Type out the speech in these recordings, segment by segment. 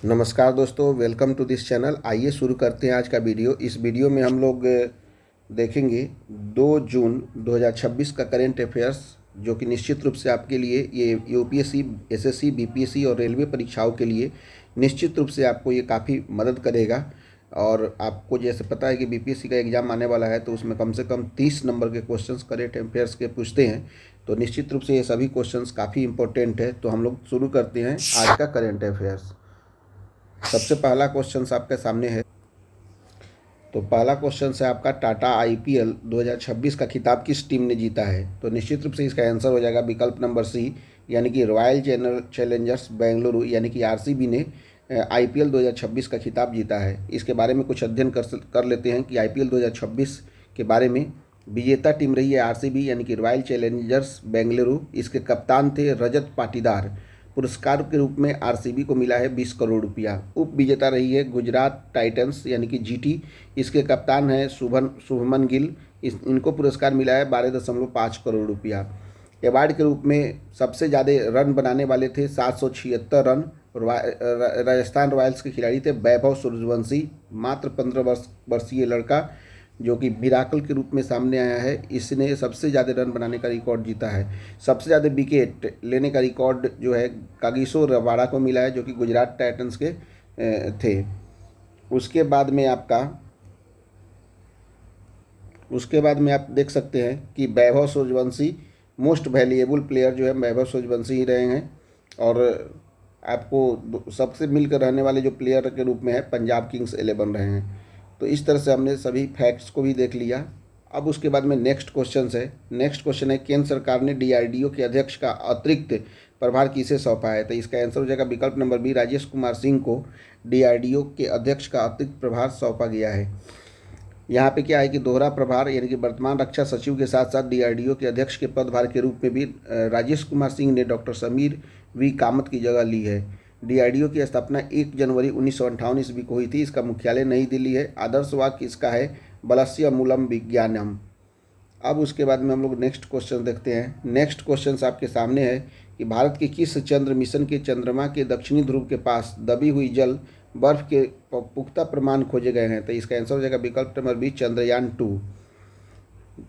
नमस्कार दोस्तों, welcome to this channel. आइए शुरू करते हैं आज का वीडियो। इस वीडियो में हम लोग देखेंगे 2 जून 2026 का करेंट अफेयर्स, जो कि निश्चित रूप से आपके लिए ये यूपीएससी, एसएससी, बीपीएससी और रेलवे परीक्षाओं के लिए निश्चित रूप से आपको ये काफ़ी मदद करेगा। और आपको जैसे पता है कि बीपीएससी का एग्ज़ाम आने वाला है, तो उसमें कम से कम 30 नंबर के क्वेश्चंस करेंट अफेयर्स के पूछते हैं। तो निश्चित रूप से ये सभी क्वेश्चंस काफ़ी इंपॉर्टेंट है। तो हम लोग शुरू करते हैं आज का करेंट अफेयर्स। सबसे पहला क्वेश्चन आपके सामने है। तो पहला क्वेश्चन है आपका, टाटा आईपीएल 2026 का खिताब किस टीम ने जीता है? तो निश्चित रूप से इसका आंसर हो जाएगा विकल्प नंबर सी, यानी कि रॉयल चैलेंजर्स बेंगलुरु यानी कि आरसीबी ने आईपीएल 2026 का खिताब जीता है। इसके बारे में कुछ अध्ययन कर लेते हैं कि आईपीएल 2026 के बारे में विजेता टीम रही है आरसीबी यानी कि रॉयल चैलेंजर्स बेंगलुरु। इसके कप्तान थे रजत पाटीदार। पुरस्कार के रूप में आरसीबी को मिला है 20 करोड़ रुपया। उप विजेता रही है गुजरात टाइटंस यानी कि जीटी। इसके कप्तान हैं शुभमन गिल। इनको पुरस्कार मिला है 12.5 करोड़ रुपया। अवार्ड के रूप में सबसे ज़्यादा रन बनाने वाले थे 776 रन। राजस्थान रॉयल्स के खिलाड़ी थे वैभव सूर्यवंशी, मात्र 15 वर्षीय लड़का जो कि मिराकल के रूप में सामने आया है। इसने सबसे ज़्यादा रन बनाने का रिकॉर्ड जीता है। सबसे ज़्यादा विकेट लेने का रिकॉर्ड जो है कागिसो रबाड़ा को मिला है, जो कि गुजरात टाइटंस के थे। उसके बाद में आप देख सकते हैं कि Vaibhav Suryavanshi most valuable player जो है वैभव सूर्यवंशी ही रहे हैं। और आपको सबसे मिलकर रहने वाले जो प्लेयर के रूप में है पंजाब किंग्स 11 रहे हैं। तो इस तरह से हमने सभी फैक्ट्स को भी देख लिया। अब उसके बाद में नेक्स्ट क्वेश्चन है केंद्र सरकार ने डीआरडीओ के अध्यक्ष का अतिरिक्त प्रभार किसे सौंपा है? तो इसका आंसर हो जाएगा विकल्प नंबर बी, राजेश कुमार सिंह को डीआरडीओ के अध्यक्ष का अतिरिक्त प्रभार सौंपा गया है। यहाँ पे क्या है कि दोहरा प्रभार यानी कि वर्तमान रक्षा सचिव के साथ साथ डीआरडीओ के अध्यक्ष के पदभार के रूप में भी राजेश कुमार सिंह ने डॉक्टर समीर वी कामत की जगह ली है। डीआरडीओ की स्थापना 1 जनवरी 1958 ईस्वी को हुई थी। इसका मुख्यालय नई दिल्ली है। आदर्श वाक्य इसका है बलस्य मूलम विज्ञानम। अब उसके बाद में हम लोग नेक्स्ट क्वेश्चन देखते हैं। नेक्स्ट क्वेश्चन आपके सामने है कि भारत के किस चंद्र मिशन के चंद्रमा के दक्षिणी ध्रुव के पास दबी हुई जल बर्फ के पुख्ता प्रमाण खोजे गए हैं? तो इसका आंसर हो जाएगा विकल्प नंबर बी, चंद्रयान 2।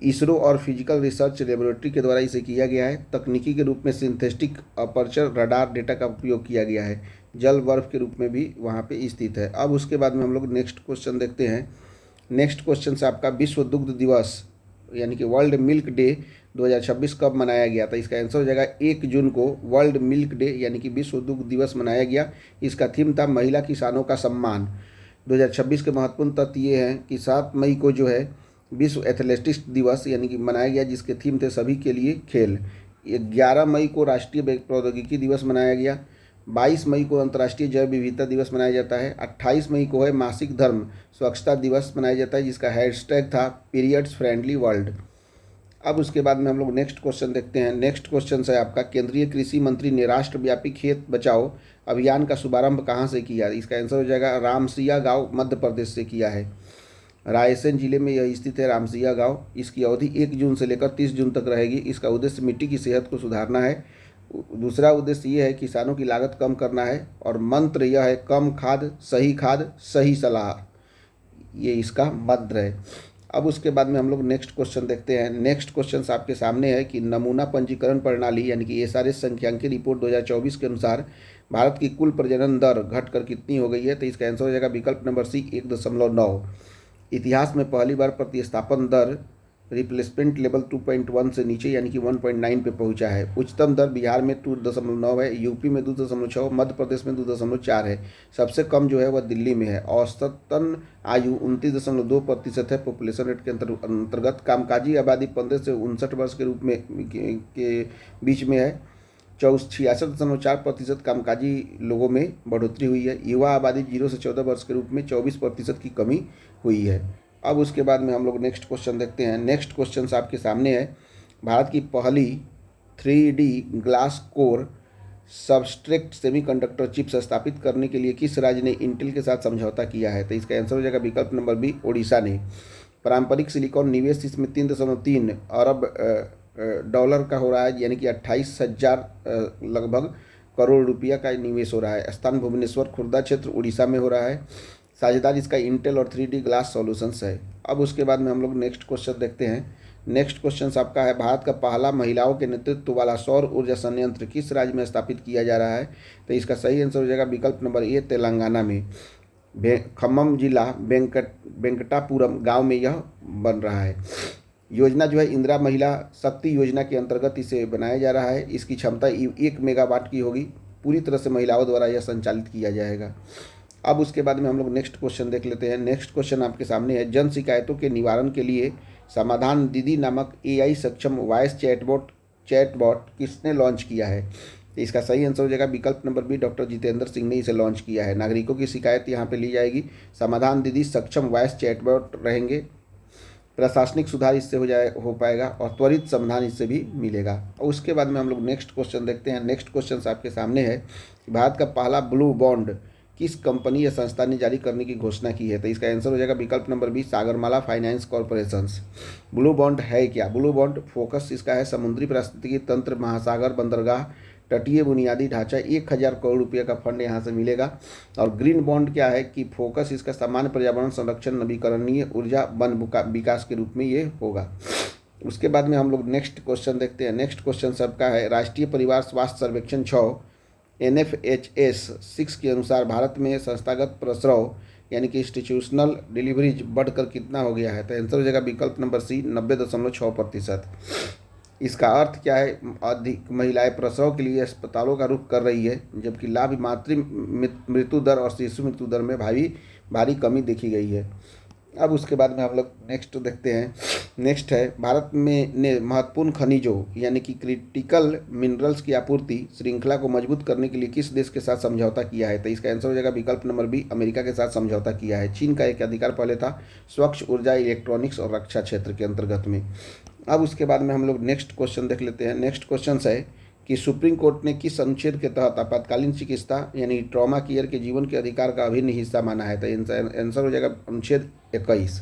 इसरो और फिजिकल रिसर्च लेबोरेटरी के द्वारा इसे किया गया है। तकनीकी के रूप में सिंथेटिक अपर्चर रडार डेटा का उपयोग किया गया है। जल बर्फ के रूप में भी वहाँ पे स्थित है। अब उसके बाद में हम लोग नेक्स्ट क्वेश्चन देखते हैं। नेक्स्ट क्वेश्चन से आपका विश्व दुग्ध दिवस यानी कि वर्ल्ड मिल्क डे 2026 कब मनाया गया? था इसका आंसर हो जाएगा 1 जून को वर्ल्ड मिल्क डे यानी कि विश्व दुग्ध दिवस मनाया गया। इसका थीम था महिला किसानों का सम्मान। 2026 के महत्वपूर्ण तथ्य ये हैं कि 7 मई को जो है विश्व एथलेटिक्स दिवस यानी कि मनाया गया, जिसके थीम थे सभी के लिए खेल। 11 मई को राष्ट्रीय प्रौद्योगिकी दिवस मनाया गया। 22 मई को अंतर्राष्ट्रीय जैव विविधता दिवस मनाया जाता है। 28 मई को है मासिक धर्म स्वच्छता दिवस मनाया जाता है, जिसका हैशटैग था पीरियड्स फ्रेंडली वर्ल्ड। अब उसके बाद में हम लोग नेक्स्ट क्वेश्चन देखते हैं। नेक्स्ट क्वेश्चन है आपका, केंद्रीय कृषि मंत्री ने राष्ट्रव्यापी खेत बचाओ अभियान का शुभारंभ कहाँ से किया? इसका आंसर हो जाएगा रामसिया गांव मध्य प्रदेश से किया है। रायसेन जिले में यह स्थित है रामसिया गांव। इसकी अवधि 1 जून से लेकर 30 जून तक रहेगी। इसका उद्देश्य मिट्टी की सेहत को सुधारना है। दूसरा उद्देश्य ये है किसानों की लागत कम करना है। और मंत्र यह है कम खाद सही सलाह, ये इसका मंत्र है। अब उसके बाद में हम लोग नेक्स्ट क्वेश्चन देखते हैं। नेक्स्ट क्वेश्चन आपके सामने है कि नमूना पंजीकरण प्रणाली यानी कि एसआरएस संख्यांकी रिपोर्ट 2024 के अनुसार भारत की कुल प्रजनन दर घटकर कितनी हो गई है? तो इसका आंसर हो जाएगा विकल्प नंबर सी, 1.9। इतिहास में पहली बार प्रतिस्थापन दर रिप्लेसमेंट लेवल 2.1 से नीचे यानी कि 1.9 पे पहुंचा है। उच्चतम दर बिहार में 2.9 है, यूपी में 2.6, मध्य प्रदेश में 2.4 है। सबसे कम जो है वह दिल्ली में है। औसतन आयु 29.2% है पॉपुलेशन रेट के अंतर्गत। कामकाजी आबादी 15 से 59 वर्ष के रूप में के बीच में है। 66.4% कामकाजी लोगों में बढ़ोतरी हुई है। युवा आबादी 0 से 14 वर्ष के रूप में 24% की कमी हुई है। अब उसके बाद में हम लोग नेक्स्ट क्वेश्चन देखते हैं। नेक्स्ट क्वेश्चन आपके सामने है, भारत की पहली 3D glass core substrate semiconductor chips स्थापित करने के लिए किस राज्य ने इंटेल के साथ समझौता किया है? तो इसका आंसर हो जाएगा विकल्प नंबर बी, ओडिशा ने। पारंपरिक सिलिकॉन निवेश इसमें 3.3 अरब डॉलर का हो रहा है, यानी कि 28,000 लगभग करोड़ रुपया का निवेश हो रहा है। स्थान भुवनेश्वर खुर्दा क्षेत्र उड़ीसा में हो रहा है। साझेदार इसका इंटेल और 3D ग्लास सॉल्यूशंस है। अब उसके बाद में हम लोग नेक्स्ट क्वेश्चन देखते हैं। नेक्स्ट क्वेश्चन आपका है, भारत का पहला महिलाओं के नेतृत्व वाला सौर ऊर्जा संयंत्र किस राज्य में स्थापित किया जा रहा है? तो इसका सही आंसर हो जाएगा विकल्प नंबर ए, तेलंगाना में। खम्मम जिला वेंकटापुरम गांव में यह बन रहा है। योजना जो है इंदिरा महिला शक्ति योजना के अंतर्गत इसे बनाया जा रहा है। इसकी क्षमता 1 मेगावाट की होगी। पूरी तरह से महिलाओं द्वारा यह संचालित किया जाएगा। अब उसके बाद में हम लोग नेक्स्ट क्वेश्चन देख लेते हैं। नेक्स्ट क्वेश्चन आपके सामने है, जन शिकायतों के निवारण के लिए समाधान दीदी नामक AI सक्षम वॉइस चैटबॉट किसने लॉन्च किया है? तो इसका सही आंसर हो जाएगा विकल्प number B, doctor Jitendra Singh ने इसे लॉन्च किया है। नागरिकों की शिकायत यहाँ पे ली जाएगी। समाधान दीदी सक्षम वॉइस चैटबॉट रहेंगे। प्रशासनिक सुधार इससे हो पाएगा और त्वरित समाधान इससे भी मिलेगा। और उसके बाद में हम लोग नेक्स्ट क्वेश्चन देखते हैं। नेक्स्ट क्वेश्चन आपके सामने है, भारत का पहला ब्लू बॉन्ड किस कंपनी या संस्था ने जारी करने की घोषणा की है? तो इसका आंसर हो जाएगा विकल्प number B, Sagarmala finance corporations. Blue bond है क्या? ब्लू बॉन्ड फोकस इसका है समुद्री पारिस्थितिकी तंत्र, महासागर, बंदरगाह, तटीय बुनियादी ढांचा। 1000 करोड़ रुपये का फंड यहाँ से मिलेगा। और ग्रीन बॉन्ड क्या है कि फोकस इसका सामान्य पर्यावरण संरक्षण, नवीकरणीय ऊर्जा, वन विकास के रूप में ये होगा। उसके बाद में हम लोग नेक्स्ट क्वेश्चन देखते हैं। नेक्स्ट क्वेश्चन सबका है, राष्ट्रीय परिवार स्वास्थ्य सर्वेक्षण 6 NFHS 6 के अनुसार भारत में संस्थागत प्रसव यानी कि इंस्टीट्यूशनल डिलीवरीज बढ़कर कितना हो गया है? तो आंसर हो जाएगा विकल्प नंबर सी, 90.6%। इसका अर्थ क्या है? अधिक महिलाएं प्रसव के लिए अस्पतालों का रुख कर रही है, जबकि लाभ मातृ मृत्यु दर और शिशु मृत्यु दर में भारी कमी देखी गई है। अब उसके बाद में हम लोग नेक्स्ट देखते हैं। नेक्स्ट है, भारत में ने महत्वपूर्ण खनिजों यानी कि क्रिटिकल मिनरल्स की आपूर्ति श्रृंखला को मजबूत करने के लिए किस देश के साथ समझौता किया है? तो इसका आंसर हो जाएगा विकल्प नंबर बी, अमेरिका के साथ समझौता किया है। चीन का एक अधिकार पहले था स्वच्छ ऊर्जा, इलेक्ट्रॉनिक्स और रक्षा क्षेत्र के अंतर्गत में। अब उसके बाद में हम लोग नेक्स्ट क्वेश्चन देख लेते हैं। नेक्स्ट क्वेश्चन है कि सुप्रीम कोर्ट ने किस अनुच्छेद के तहत आपातकालीन चिकित्सा यानी ट्रॉमा केयर के जीवन के अधिकार का अभिन्न हिस्सा माना है? तो आंसर हो जाएगा अनुच्छेद 21।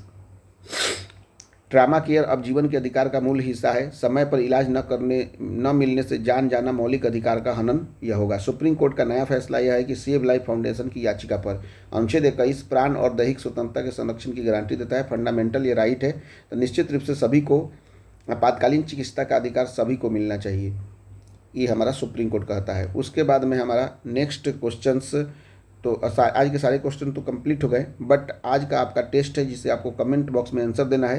ट्रॉमा केयर अब जीवन के अधिकार का मूल हिस्सा है। समय पर इलाज न मिलने से जान जाना मौलिक अधिकार का हनन यह होगा। सुप्रीम कोर्ट का नया फैसला यह है कि सेव लाइफ फाउंडेशन की याचिका पर अनुच्छेद 21 प्राण और दैहिक स्वतंत्रता के संरक्षण की गारंटी देता है। फंडामेंटल ये राइट है, तो निश्चित रूप से सभी को आपातकालीन चिकित्सा का अधिकार सभी को मिलना चाहिए, ये हमारा सुप्रीम कोर्ट कहता है। उसके बाद में हमारा नेक्स्ट क्वेश्चंस, तो आज के सारे क्वेश्चन तो कंप्लीट हो गए, बट आज का आपका टेस्ट है जिसे आपको कमेंट बॉक्स में आंसर देना है।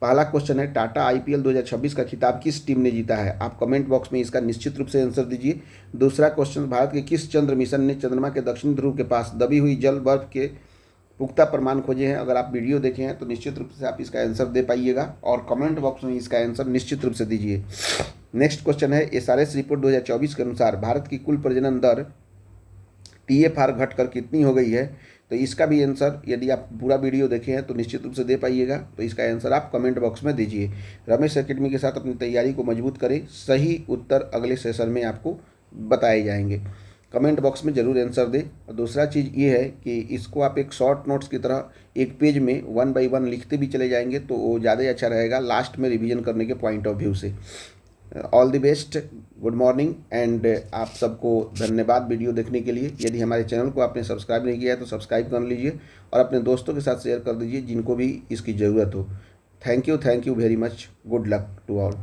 पहला क्वेश्चन है, टाटा IPL 2026 का खिताब किस टीम ने जीता है? आप कमेंट बॉक्स में इसका निश्चित रूप से आंसर दीजिए। दूसरा क्वेश्चन, भारत के किस चंद्र मिशन ने चंद्रमा के दक्षिणी ध्रुव के पास दबी हुई जल बर्फ के पुख्ता प्रमाण खोजे हैं? अगर आप वीडियो देखे हैं तो निश्चित रूप से आप इसका आंसर दे पाइएगा और कमेंट बॉक्स में इसका आंसर निश्चित रूप से दीजिए। नेक्स्ट क्वेश्चन है, SRS रिपोर्ट 2024 के अनुसार भारत की कुल प्रजनन दर TFR घटकर कितनी हो गई है? तो इसका भी आंसर यदि आप पूरा वीडियो देखे हैं तो निश्चित रूप से दे पाइएगा, तो इसका आंसर आप कमेंट बॉक्स में दीजिए। रमेश एकेडमी के साथ अपनी तैयारी को मजबूत करें। सही उत्तर अगले सेशन में आपको बताए जाएंगे। कमेंट बॉक्स में ज़रूर आंसर दें। और दूसरा चीज़ ये है कि इसको आप एक शॉर्ट नोट्स की तरह एक पेज में 1 बाय 1 लिखते भी चले जाएंगे तो वो ज़्यादा अच्छा रहेगा लास्ट में रिवीजन करने के पॉइंट ऑफ व्यू से। All the best, good morning and आप सबको धन्यवाद वीडियो देखने के लिए। यदि हमारे चैनल को आपने सब्सक्राइब नहीं किया है तो सब्सक्राइब कर लीजिए और अपने दोस्तों के साथ शेयर कर दीजिए जिनको भी इसकी ज़रूरत हो। Thank you very much. Good luck to all.